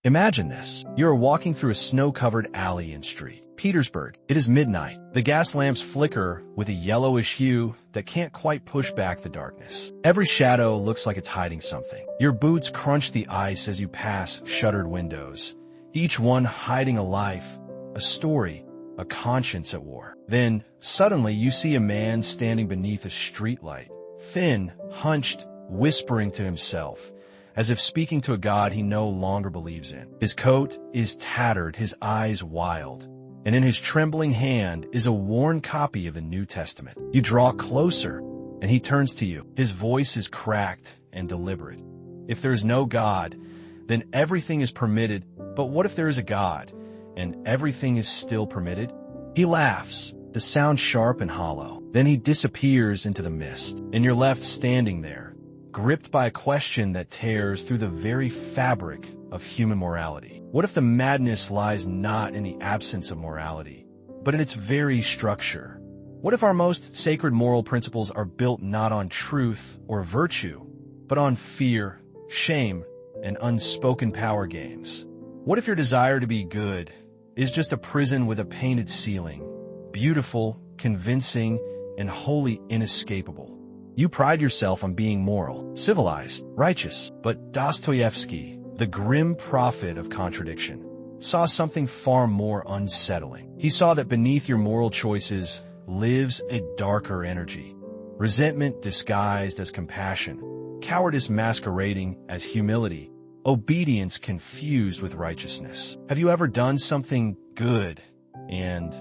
Imagine this. You are walking through a snow-covered alley in street Petersburg. It is midnight. The gas lamps flicker with a yellowish hue that can't quite push back the darkness. Every shadow looks like it's hiding something. Your boots crunch the ice as you pass shuttered windows, each one hiding a life, a story, a conscience at war. Then, suddenly, you see a man standing beneath a streetlight, thin, hunched, whispering to himself, as if speaking to a god he no longer believes in. His coat is tattered, his eyes wild, and in his trembling hand is a worn copy of the New Testament. You draw closer, and he turns to you. His voice is cracked and deliberate. If there is no God, then everything is permitted, but what if there is a God, and everything is still permitted? He laughs, the sound sharp and hollow. Then he disappears into the mist, and you're left standing there, gripped by a question that tears through the very fabric of human morality. What if the madness lies not in the absence of morality, but in its very structure? What if our most sacred moral principles are built not on truth or virtue, but on fear, shame, and unspoken power games? What if your desire to be good is just a prison with a painted ceiling, beautiful, convincing, and wholly inescapable? You pride yourself on being moral, civilized, righteous, but Dostoevsky, the grim prophet of contradiction, saw something far more unsettling. He saw that beneath your moral choices lives a darker energy, resentment disguised as compassion, cowardice masquerading as humility, obedience confused with righteousness. Have you ever done something good and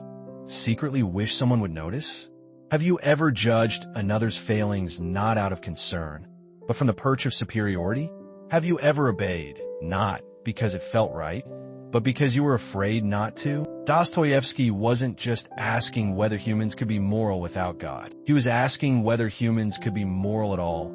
secretly wished someone would notice? Have you ever judged another's failings not out of concern, but from the perch of superiority? Have you ever obeyed, not because it felt right, but because you were afraid not to? Dostoevsky wasn't just asking whether humans could be moral without God. He was asking whether humans could be moral at all.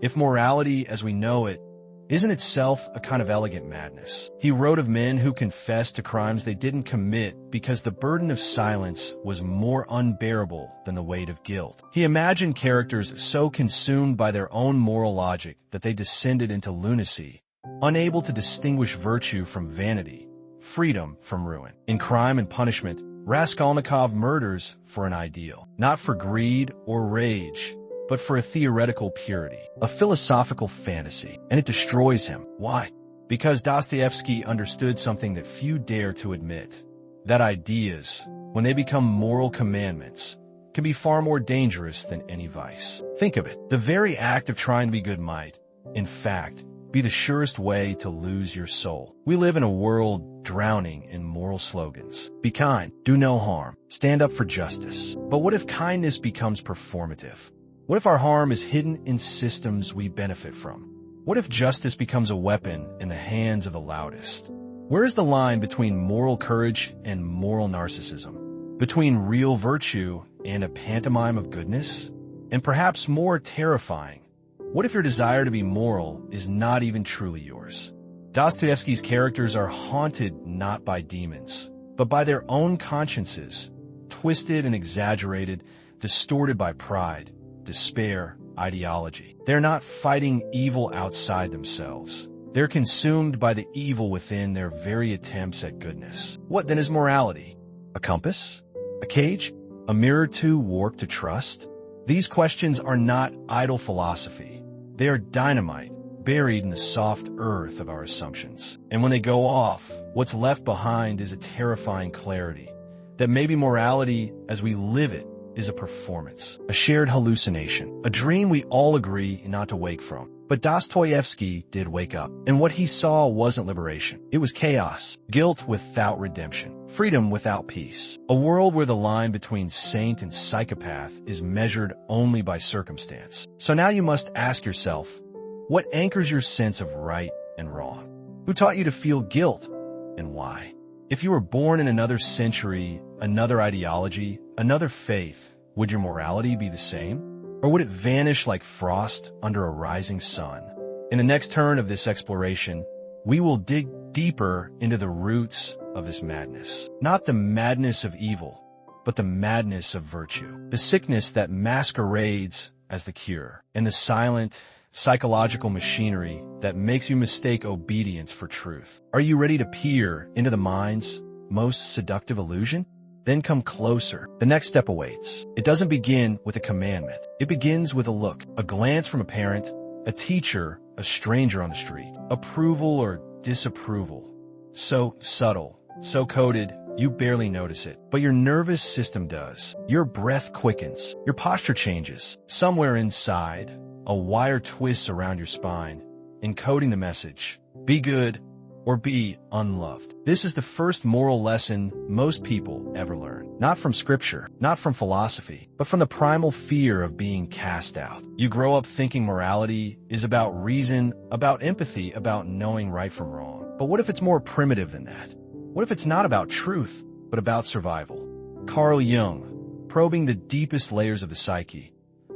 If morality as we know it isn't itself a kind of elegant madness. He wrote of men who confessed to crimes they didn't commit because the burden of silence was more unbearable than the weight of guilt. He imagined characters so consumed by their own moral logic that they descended into lunacy, unable to distinguish virtue from vanity, freedom from ruin. In Crime and Punishment, Raskolnikov murders for an ideal, not for greed or rage, but for a theoretical purity, a philosophical fantasy, and it destroys him. Why? Because Dostoevsky understood something that few dare to admit, that ideas, when they become moral commandments, can be far more dangerous than any vice. Think of it. The very act of trying to be good might, in fact, be the surest way to lose your soul. We live in a world drowning in moral slogans. Be kind, do no harm, stand up for justice. But what if kindness becomes performative? What if our harm is hidden in systems we benefit from? What if justice becomes a weapon in the hands of the loudest? Where is the line between moral courage and moral narcissism? Between real virtue and a pantomime of goodness? And perhaps more terrifying, what if your desire to be moral is not even truly yours? Dostoevsky's characters are haunted not by demons, but by their own consciences, twisted and exaggerated, distorted by pride, despair, ideology. They're not fighting evil outside themselves. They're consumed by the evil within their very attempts at goodness. What then is morality? A compass? A cage? A mirror too warped to trust? These questions are not idle philosophy. They are dynamite, buried in the soft earth of our assumptions. And when they go off, what's left behind is a terrifying clarity that maybe morality as we live it is a performance, a shared hallucination, a dream we all agree not to wake from. But Dostoevsky did wake up, and what he saw wasn't liberation. It was chaos, guilt without redemption, freedom without peace, a world where the line between saint and psychopath is measured only by circumstance. So now you must ask yourself, what anchors your sense of right and wrong? Who taught you to feel guilt, and why? If you were born in another century, another ideology, another faith, would your morality be the same? Or would it vanish like frost under a rising sun? In the next turn of this exploration, we will dig deeper into the roots of this madness. Not the madness of evil, but the madness of virtue. The sickness that masquerades as the cure, and the silent, psychological machinery that makes you mistake obedience for truth. Are you ready to peer into the mind's most seductive illusion? Then come closer. The next step awaits. It doesn't begin with a commandment. It begins with a look, a glance from a parent, a teacher, a stranger on the street. Approval or disapproval. So subtle, so coded, you barely notice it. But your nervous system does. Your breath quickens. Your posture changes. Somewhere inside, a wire twists around your spine, encoding the message, be good or be unloved. This is the first moral lesson most people ever learn. Not from scripture, not from philosophy, but from the primal fear of being cast out. You grow up thinking morality is about reason, about empathy, about knowing right from wrong. But what if it's more primitive than that? What if it's not about truth, but about survival? Carl Jung, probing the deepest layers of the psyche,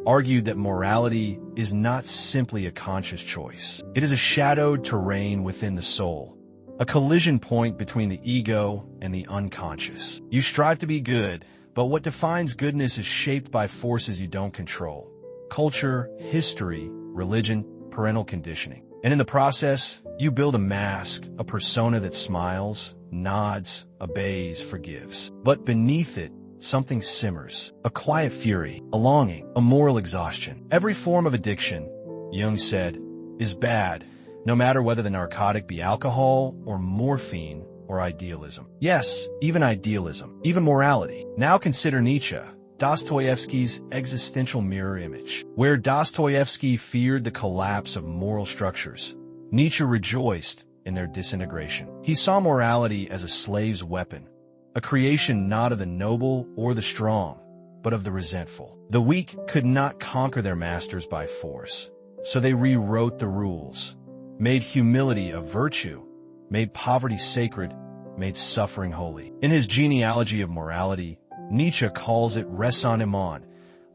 argued that morality is not simply a conscious choice. It is a shadowed terrain within the soul, a collision point between the ego and the unconscious. You strive to be good, but what defines goodness is shaped by forces you don't control. Culture, history, religion, parental conditioning. And in the process, you build a mask, a persona that smiles, nods, obeys, forgives. But beneath it, something simmers, a quiet fury, a longing, a moral exhaustion. Every form of addiction, Jung said, is bad, no matter whether the narcotic be alcohol or morphine or idealism. Yes, even idealism, even morality. Now consider Nietzsche, Dostoevsky's existential mirror image. Where Dostoevsky feared the collapse of moral structures, Nietzsche rejoiced in their disintegration. He saw morality as a slave's weapon, a creation not of the noble or the strong, but of the resentful. The weak could not conquer their masters by force, so they rewrote the rules, made humility a virtue, made poverty sacred, made suffering holy. In his genealogy of morality, Nietzsche calls it raisonnement,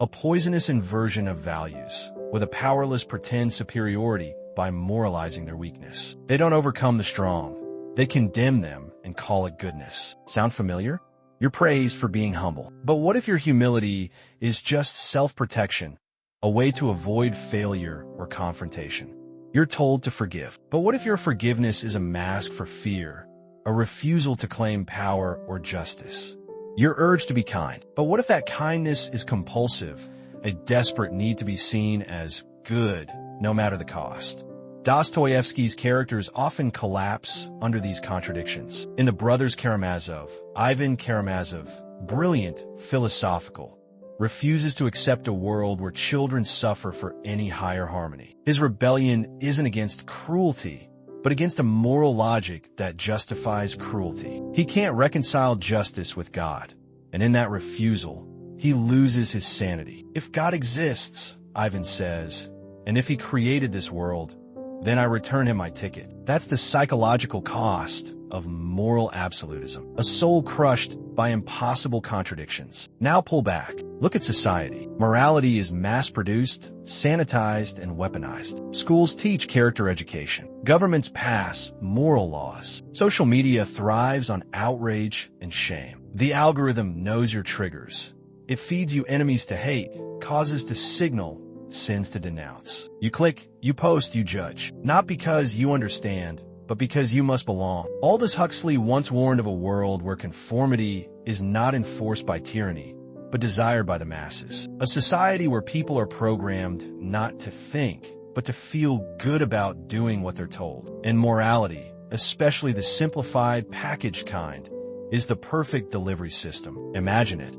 a poisonous inversion of values, with a powerless pretend superiority by moralizing their weakness. They don't overcome the strong. They condemn them and call it goodness. Sound familiar? You're praised for being humble. But what if your humility is just self-protection, a way to avoid failure or confrontation? You're told to forgive. But what if your forgiveness is a mask for fear, a refusal to claim power or justice? You're urged to be kind. But what if that kindness is compulsive, a desperate need to be seen as good, no matter the cost? Dostoevsky's characters often collapse under these contradictions. In the Brothers Karamazov, Ivan Karamazov, brilliant, philosophical, refuses to accept a world where children suffer for any higher harmony. His rebellion isn't against cruelty, but against a moral logic that justifies cruelty. He can't reconcile justice with God, and in that refusal, he loses his sanity. If God exists, Ivan says, and if he created this world, then I return him my ticket. That's the psychological cost of moral absolutism. A soul crushed by impossible contradictions. Now pull back. Look at society. Morality is mass-produced, sanitized, and weaponized. Schools teach character education. Governments pass moral laws. Social media thrives on outrage and shame. The algorithm knows your triggers. It feeds you enemies to hate, causes to signal, sins to denounce. You click, you post, you judge. Not because you understand, but because you must belong. Aldous Huxley once warned of a world where conformity is not enforced by tyranny, but desired by the masses. A society where people are programmed not to think, but to feel good about doing what they're told. And morality, especially the simplified, packaged kind, is the perfect delivery system. Imagine it.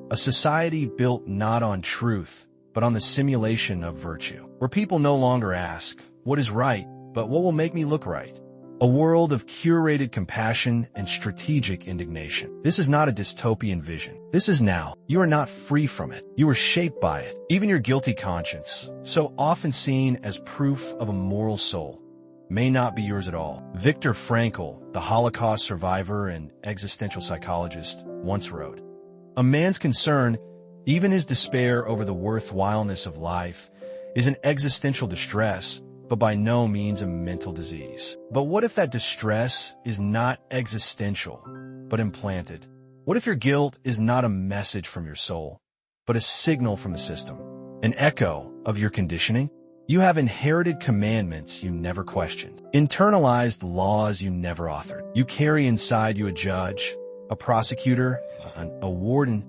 A society built not on truth, but on the simulation of virtue, where people no longer ask, what is right, but what will make me look right? A world of curated compassion and strategic indignation. This is not a dystopian vision. This is now. You are not free from it. You are shaped by it. Even your guilty conscience, so often seen as proof of a moral soul, may not be yours at all. Viktor Frankl, the Holocaust survivor and existential psychologist, once wrote, "A man's concern, even his despair over the worthwhileness of life, is an existential distress, but by no means a mental disease." But what if that distress is not existential, but implanted? What if your guilt is not a message from your soul, but a signal from the system, an echo of your conditioning? You have inherited commandments you never questioned, internalized laws you never authored. You carry inside you a judge, a prosecutor, a warden,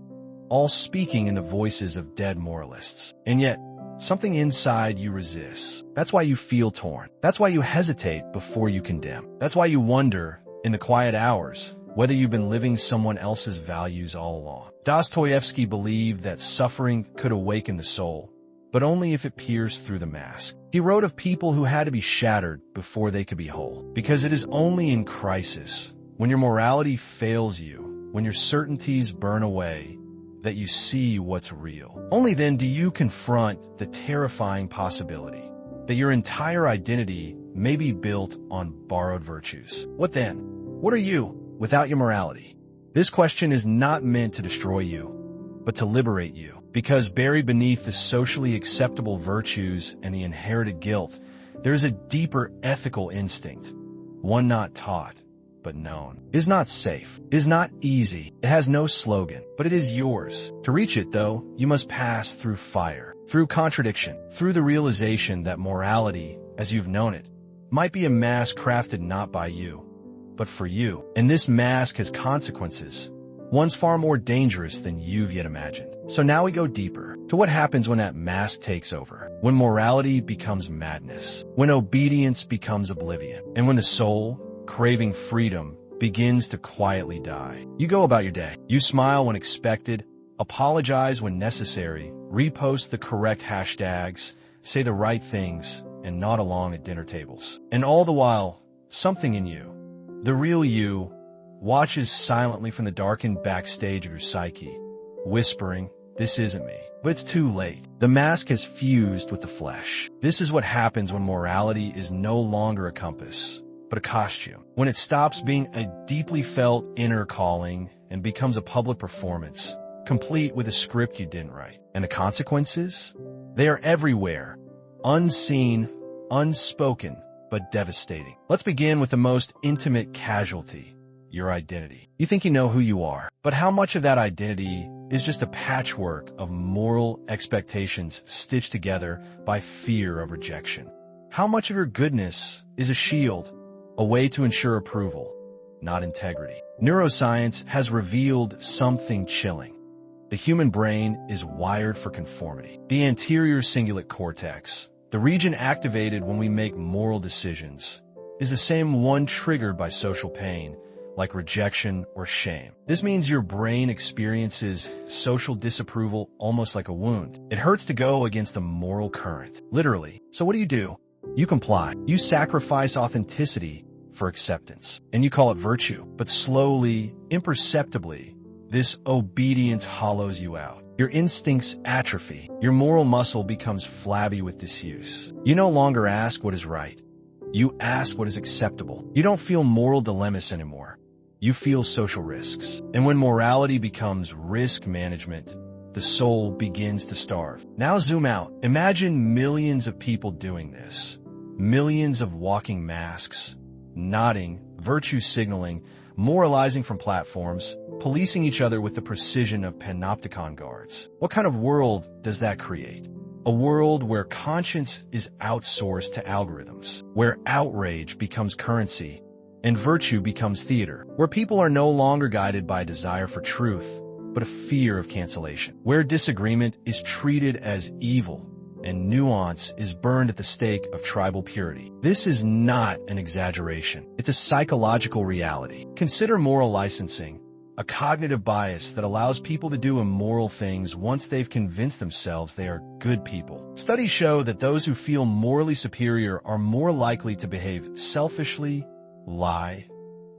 all speaking in the voices of dead moralists. And yet, something inside you resists. That's why you feel torn. That's why you hesitate before you condemn. That's why you wonder, in the quiet hours, whether you've been living someone else's values all along. Dostoevsky believed that suffering could awaken the soul, but only if it pierced through the mask. He wrote of people who had to be shattered before they could be whole, because it is only in crisis, when your morality fails you, when your certainties burn away, that you see what's real. Only then do you confront the terrifying possibility that your entire identity may be built on borrowed virtues. What then? What are you without your morality? This question is not meant to destroy you, but to liberate you, because buried beneath the socially acceptable virtues and the inherited guilt, there is a deeper ethical instinct, one not taught, but known. It is not safe. It is not easy. It has no slogan, but it is yours. To reach it, though, you must pass through fire, through contradiction, through the realization that morality, as you've known it, might be a mask crafted not by you, but for you. And this mask has consequences, ones far more dangerous than you've yet imagined. So now we go deeper to what happens when that mask takes over, when morality becomes madness, when obedience becomes oblivion, and when the soul, craving freedom, begins to quietly die. You go about your day. You smile when expected, apologize when necessary, repost the correct hashtags, say the right things, and nod along at dinner tables. And all the while, something in you, the real you, watches silently from the darkened backstage of your psyche, whispering, "This isn't me." But it's too late. The mask has fused with the flesh. This is what happens when morality is no longer a compass, but a costume. When it stops being a deeply felt inner calling and becomes a public performance, complete with a script you didn't write. And the consequences? They are everywhere. Unseen, unspoken, but devastating. Let's begin with the most intimate casualty, your identity. You think you know who you are, but how much of that identity is just a patchwork of moral expectations stitched together by fear of rejection? How much of your goodness is a shield, a way to ensure approval, not integrity? Neuroscience has revealed something chilling. The human brain is wired for conformity. The anterior cingulate cortex, the region activated when we make moral decisions, is the same one triggered by social pain, like rejection or shame. This means your brain experiences social disapproval almost like a wound. It hurts to go against the moral current, literally. So what do? You comply. You sacrifice authenticity for acceptance, and you call it virtue. But slowly, imperceptibly, this obedience hollows you out. Your instincts atrophy. Your moral muscle becomes flabby with disuse. You no longer ask what is right. You ask what is acceptable. You don't feel moral dilemmas anymore. You feel social risks. And when morality becomes risk management, the soul begins to starve. Now zoom out. Imagine millions of people doing this. Millions of walking masks, nodding, virtue signaling, moralizing from platforms, policing each other with the precision of panopticon guards. What kind of world does that create? A world where conscience is outsourced to algorithms, where outrage becomes currency, and virtue becomes theater, where people are no longer guided by a desire for truth, but a fear of cancellation, where disagreement is treated as evil and nuance is burned at the stake of tribal purity. This is not an exaggeration. It's a psychological reality. Consider moral licensing, a cognitive bias that allows people to do immoral things once they've convinced themselves they are good people. Studies show that those who feel morally superior are more likely to behave selfishly, lie,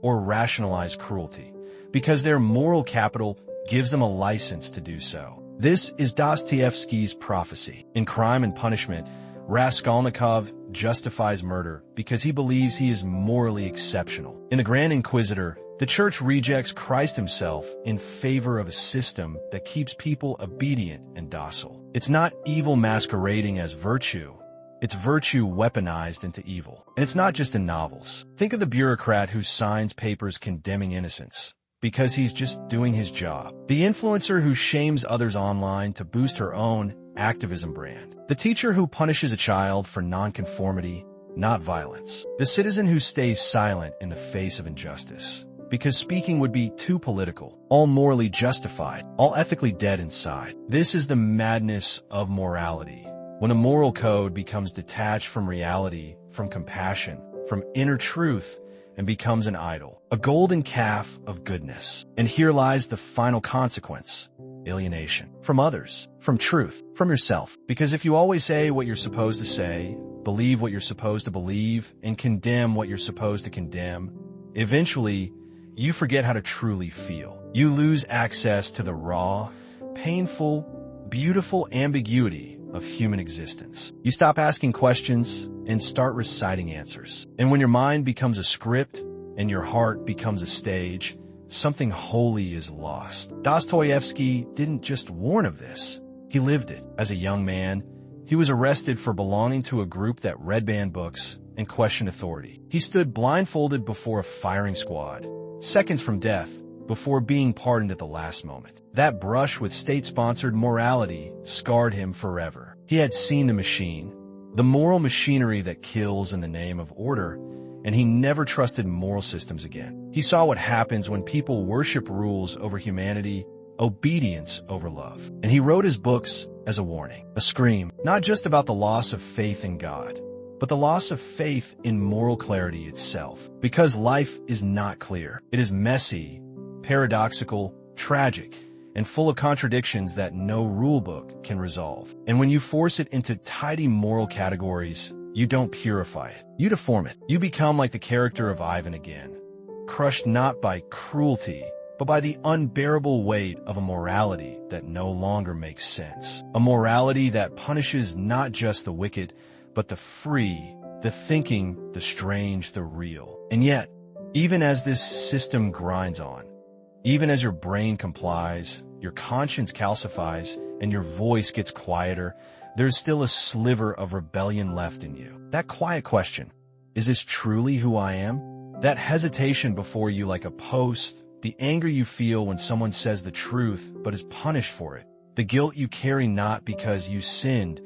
or rationalize cruelty, because their moral capital gives them a license to do so. This is Dostoevsky's prophecy. In Crime and Punishment, Raskolnikov justifies murder because he believes he is morally exceptional. In The Grand Inquisitor, the Church rejects Christ himself in favor of a system that keeps people obedient and docile. It's not evil masquerading as virtue. It's virtue weaponized into evil. And it's not just in novels. Think of the bureaucrat who signs papers condemning innocence because he's just doing his job. The influencer who shames others online to boost her own activism brand. The teacher who punishes a child for nonconformity, not violence. The citizen who stays silent in the face of injustice, because speaking would be too political, all morally justified, all ethically dead inside. This is the madness of morality. When a moral code becomes detached from reality, from compassion, from inner truth, and becomes an idol, a golden calf of goodness. And here lies the final consequence: alienation. From others, from truth, from yourself. Because if you always say what you're supposed to say, believe what you're supposed to believe, and condemn what you're supposed to condemn, eventually, you forget how to truly feel. You lose access to the raw, painful, beautiful ambiguity of human existence. You stop asking questions and start reciting answers. And when your mind becomes a script and your heart becomes a stage, something holy is lost. Dostoevsky didn't just warn of this. He lived it. As a young man, he was arrested for belonging to a group that read banned books and questioned authority. He stood blindfolded before a firing squad, seconds from death, before being pardoned at the last moment. That brush with state-sponsored morality scarred him forever. He had seen the machine, the moral machinery that kills in the name of order, and he never trusted moral systems again. He saw what happens when people worship rules over humanity, obedience over love. And he wrote his books as a warning, a scream, not just about the loss of faith in God, but the loss of faith in moral clarity itself. Because life is not clear. It is messy, paradoxical, tragic, and full of contradictions that no rulebook can resolve. And when you force it into tidy moral categories, you don't purify it. You deform it. You become like the character of Ivan again, crushed not by cruelty, but by the unbearable weight of a morality that no longer makes sense. A morality that punishes not just the wicked, but the free, the thinking, the strange, the real. And yet, even as this system grinds on, even as your brain complies, your conscience calcifies, and your voice gets quieter, there's still a sliver of rebellion left in you. That quiet question, is this truly who I am? That hesitation before you like a post, the anger you feel when someone says the truth but is punished for it, the guilt you carry not because you sinned,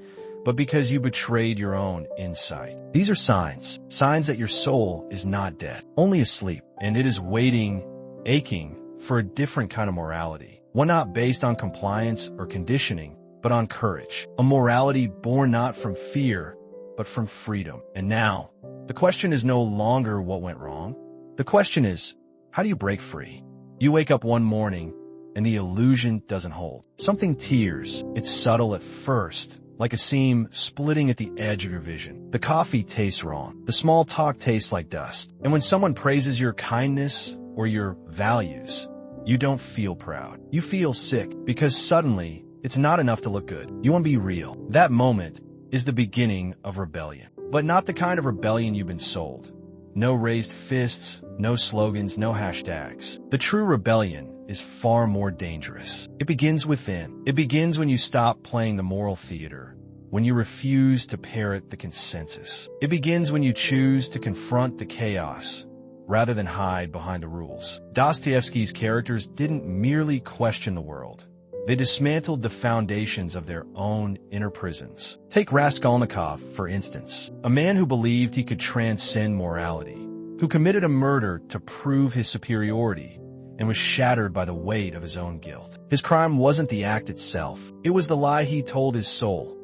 but because you betrayed your own insight. These are signs that your soul is not dead, only asleep, and it is waiting, aching, for a different kind of morality, one not based on compliance or conditioning, but on courage, a morality born not from fear, but from freedom. And now, the question is no longer what went wrong. The question is, how do you break free? You wake up one morning, and the illusion doesn't hold. Something tears. It's subtle at first, like a seam splitting at the edge of your vision. The coffee tastes wrong. The small talk tastes like dust. And when someone praises your kindness or your values, you don't feel proud. You feel sick because suddenly it's not enough to look good. You want to be real. That moment is the beginning of rebellion, but not the kind of rebellion you've been sold. No raised fists, no slogans, no hashtags. The true rebellion is far more dangerous. It begins within. It begins when you stop playing the moral theater, when you refuse to parrot the consensus. It begins when you choose to confront the chaos rather than hide behind the rules. Dostoevsky's characters didn't merely question the world. They dismantled the foundations of their own inner prisons. Take Raskolnikov, for instance, a man who believed he could transcend morality, who committed a murder to prove his superiority, and was shattered by the weight of his own guilt. His crime wasn't the act itself. It was the lie he told his soul.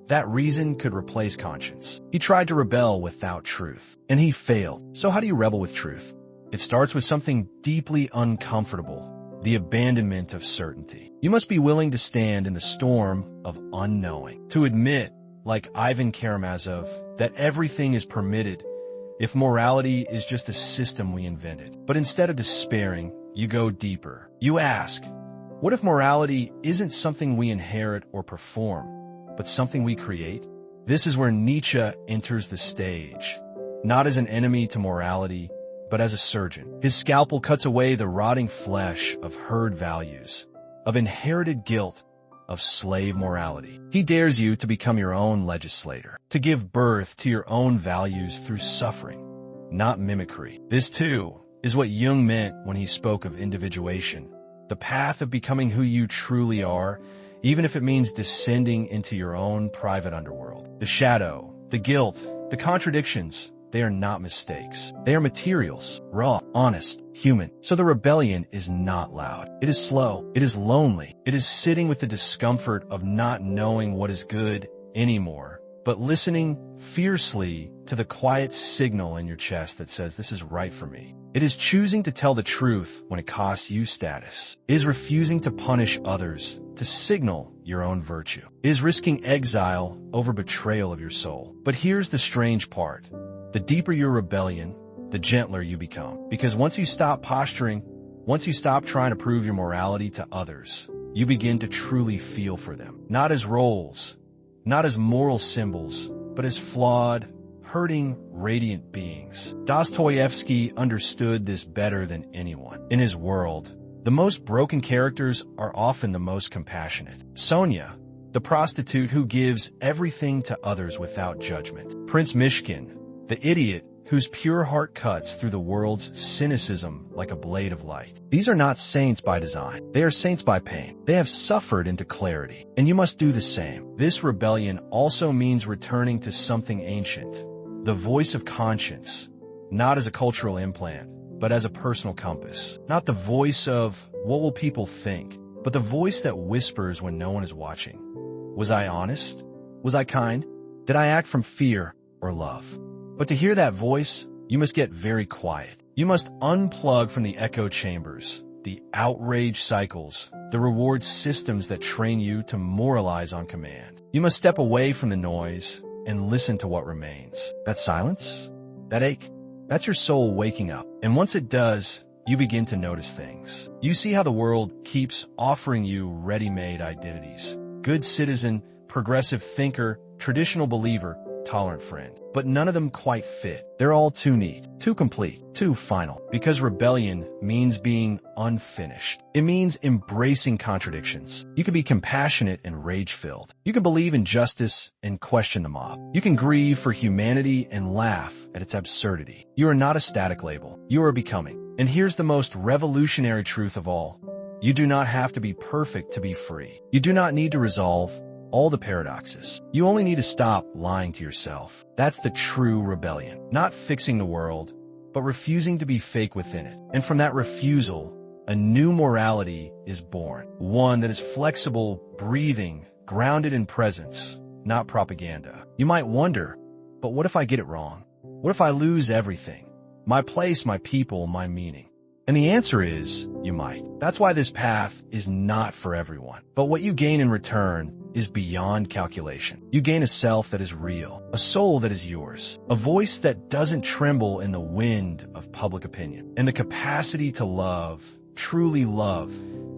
That reason could replace conscience. He tried to rebel without truth, and he failed. So how do you rebel with truth? It starts with something deeply uncomfortable, the abandonment of certainty. You must be willing to stand in the storm of unknowing, to admit, like Ivan Karamazov, that everything is permitted if morality is just a system we invented. But instead of despairing, you go deeper. You ask, what if morality isn't something we inherit or perform, but something we create? This is where Nietzsche enters the stage, not as an enemy to morality, but as a surgeon. His scalpel cuts away the rotting flesh of herd values, of inherited guilt, of slave morality. He dares you to become your own legislator, to give birth to your own values through suffering, not mimicry. This, too, is what Jung meant when he spoke of individuation, the path of becoming who you truly are, even if it means descending into your own private underworld. The shadow, the guilt, the contradictions, they are not mistakes. They are materials, raw, honest, human. So the rebellion is not loud. It is slow. It is lonely. It is sitting with the discomfort of not knowing what is good anymore, but listening fiercely to the quiet signal in your chest that says, this is right for me. It is choosing to tell the truth when it costs you status. It is refusing to punish others to signal your own virtue. It is risking exile over betrayal of your soul. But here's the strange part. The deeper your rebellion, the gentler you become. Because once you stop posturing, once you stop trying to prove your morality to others, you begin to truly feel for them. Not as roles, not as moral symbols, but as flawed, hurting, radiant beings. Dostoevsky understood this better than anyone. In his world, the most broken characters are often the most compassionate. Sonia, the prostitute who gives everything to others without judgment. Prince Mishkin, the idiot whose pure heart cuts through the world's cynicism like a blade of light. These are not saints by design. They are saints by pain. They have suffered into clarity, and you must do the same. This rebellion also means returning to something ancient, the voice of conscience, not as a cultural implant, but as a personal compass. Not the voice of, what will people think, but the voice that whispers when no one is watching. Was I honest? Was I kind? Did I act from fear or love? But to hear that voice, you must get very quiet. You must unplug from the echo chambers, the outrage cycles, the reward systems that train you to moralize on command. You must step away from the noise and listen to what remains. That silence? That ache? That's your soul waking up. And once it does, you begin to notice things. You see how the world keeps offering you ready-made identities. Good citizen, progressive thinker, traditional believer, tolerant friend. But none of them quite fit. They're all too neat, too complete, too final. Because rebellion means being unfinished. It means embracing contradictions. You can be compassionate and rage-filled. You can believe in justice and question the mob. You can grieve for humanity and laugh at its absurdity. You are not a static label. You are becoming. And here's the most revolutionary truth of all. You do not have to be perfect to be free. You do not need to resolve all the paradoxes. You only need to stop lying to yourself. That's the true rebellion. Not fixing the world, but refusing to be fake within it. And from that refusal, a new morality is born. One that is flexible, breathing, grounded in presence, not propaganda. You might wonder, but what if I get it wrong? What if I lose everything? My place, my people, my meaning? And the answer is, you might. That's why this path is not for everyone. But what you gain in return is beyond calculation. You gain a self that is real, a soul that is yours, a voice that doesn't tremble in the wind of public opinion, and the capacity to love, truly love,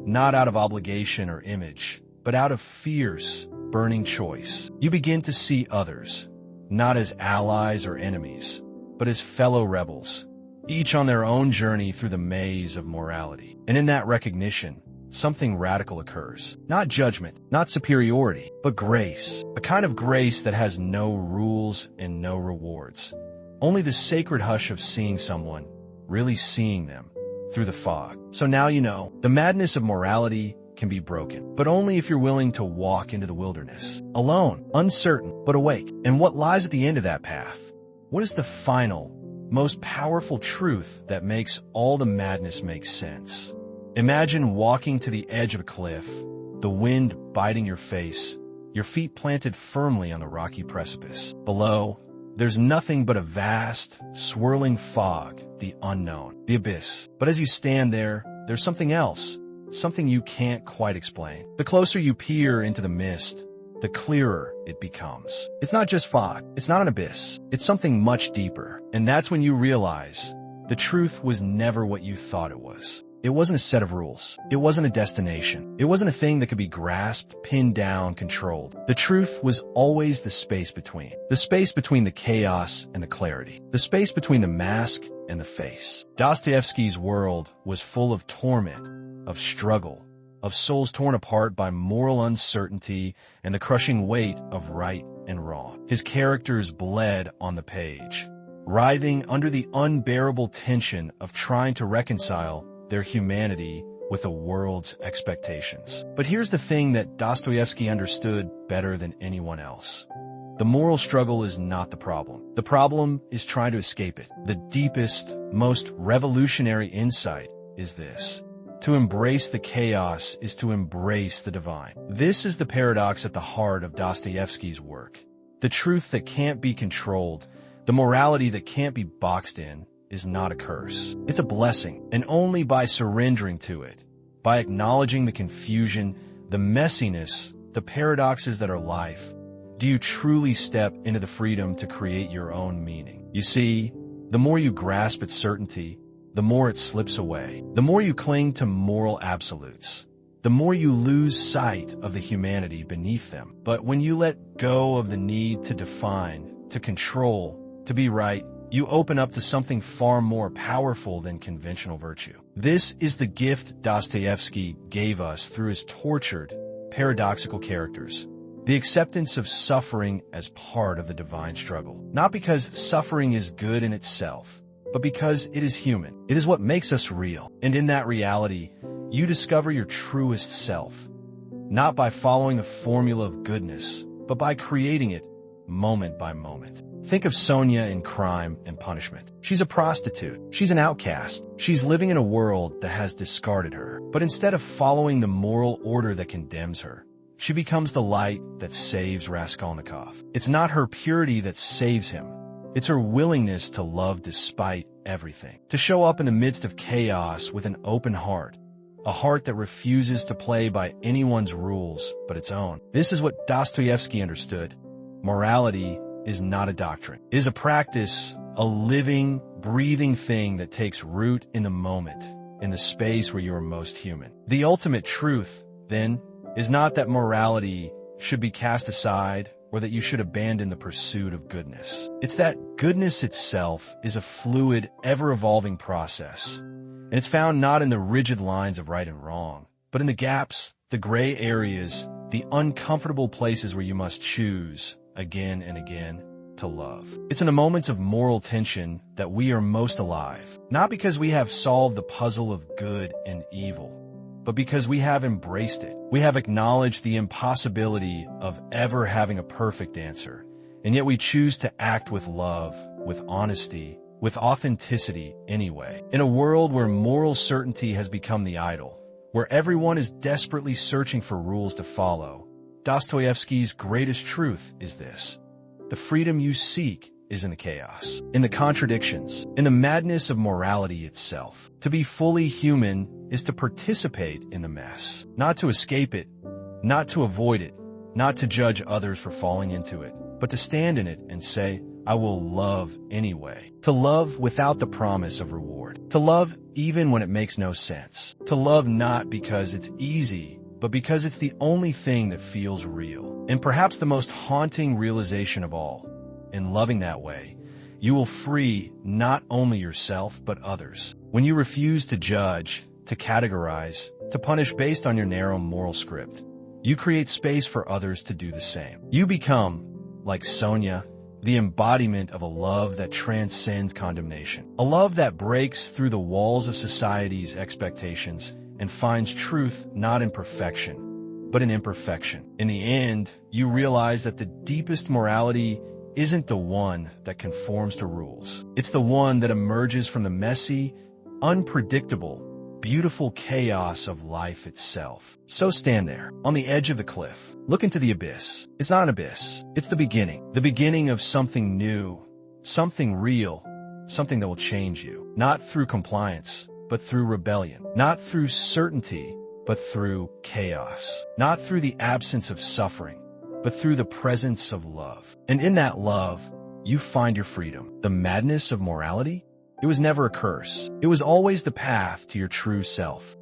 not out of obligation or image, but out of fierce, burning choice. You begin to see others, not as allies or enemies, but as fellow rebels, each on their own journey through the maze of morality. And in that recognition, something radical occurs. Not judgment, not superiority, but grace. A kind of grace that has no rules and no rewards. Only the sacred hush of seeing someone, really seeing them, through the fog. So now you know, the madness of morality can be broken, but only if you're willing to walk into the wilderness. Alone, uncertain, but awake. And what lies at the end of that path? What is the final, most powerful truth that makes all the madness make sense? Imagine walking to the edge of a cliff, the wind biting your face, your feet planted firmly on the rocky precipice. Below, there's nothing but a vast, swirling fog, the unknown, the abyss. But as you stand there, there's something else, something you can't quite explain. The closer you peer into the mist, the clearer it becomes. It's not just fog. It's not an abyss. It's something much deeper. And that's when you realize the truth was never what you thought it was. It wasn't a set of rules. It wasn't a destination. It wasn't a thing that could be grasped, pinned down, controlled. The truth was always the space between. The space between the chaos and the clarity. The space between the mask and the face. Dostoevsky's world was full of torment, of struggle, of souls torn apart by moral uncertainty and the crushing weight of right and wrong. His characters bled on the page, writhing under the unbearable tension of trying to reconcile their humanity with the world's expectations. But here's the thing that Dostoevsky understood better than anyone else. The moral struggle is not the problem. The problem is trying to escape it. The deepest, most revolutionary insight is this: to embrace the chaos is to embrace the divine. This is the paradox at the heart of Dostoevsky's work. The truth that can't be controlled, the morality that can't be boxed in, is not a curse. It's a blessing, and only by surrendering to it, by acknowledging the confusion, the messiness, the paradoxes that are life, do you truly step into the freedom to create your own meaning. You see, the more you grasp at certainty, the more it slips away. The more you cling to moral absolutes, the more you lose sight of the humanity beneath them. But when you let go of the need to define, to control, to be right, you open up to something far more powerful than conventional virtue. This is the gift Dostoevsky gave us through his tortured, paradoxical characters. The acceptance of suffering as part of the divine struggle. Not because suffering is good in itself, but because it is human. It is what makes us real. And in that reality, you discover your truest self. Not by following the formula of goodness, but by creating it moment by moment. Think of Sonia in Crime and Punishment. She's a prostitute. She's an outcast. She's living in a world that has discarded her. But instead of following the moral order that condemns her, she becomes the light that saves Raskolnikov. It's not her purity that saves him. It's her willingness to love despite everything. To show up in the midst of chaos with an open heart. A heart that refuses to play by anyone's rules but its own. This is what Dostoevsky understood. Morality is not a doctrine. It is a practice, a living, breathing thing that takes root in the moment, in the space where you are most human. The ultimate truth, then, is not that morality should be cast aside or that you should abandon the pursuit of goodness. It's that goodness itself is a fluid, ever-evolving process, and it's found not in the rigid lines of right and wrong, but in the gaps, the gray areas, the uncomfortable places where you must choose, again and again, to love. It's in the moments of moral tension that we are most alive, not because we have solved the puzzle of good and evil, but because we have embraced it. We have acknowledged the impossibility of ever having a perfect answer, and yet we choose to act with love, with honesty, with authenticity anyway. In a world where moral certainty has become the idol, where everyone is desperately searching for rules to follow, Dostoevsky's greatest truth is this: the freedom you seek is in the chaos, in the contradictions, in the madness of morality itself. To be fully human is to participate in the mess, not to escape it, not to avoid it, not to judge others for falling into it, but to stand in it and say, I will love anyway. To love without the promise of reward. To love even when it makes no sense. To love not because it's easy, but because it's the only thing that feels real. And perhaps the most haunting realization of all, in loving that way, you will free not only yourself, but others. When you refuse to judge, to categorize, to punish based on your narrow moral script, you create space for others to do the same. You become, like Sonia, the embodiment of a love that transcends condemnation. A love that breaks through the walls of society's expectations and finds truth not in perfection, but in imperfection. In the end, you realize that the deepest morality isn't the one that conforms to rules. It's the one that emerges from the messy, unpredictable, beautiful chaos of life itself. So stand there, on the edge of the cliff. Look into the abyss. It's not an abyss. It's the beginning of something new, something real, something that will change you. Not through compliance, but through rebellion. Not through certainty, but through chaos. Not through the absence of suffering, but through the presence of love. And in that love, you find your freedom. The madness of morality? It was never a curse. It was always the path to your true self.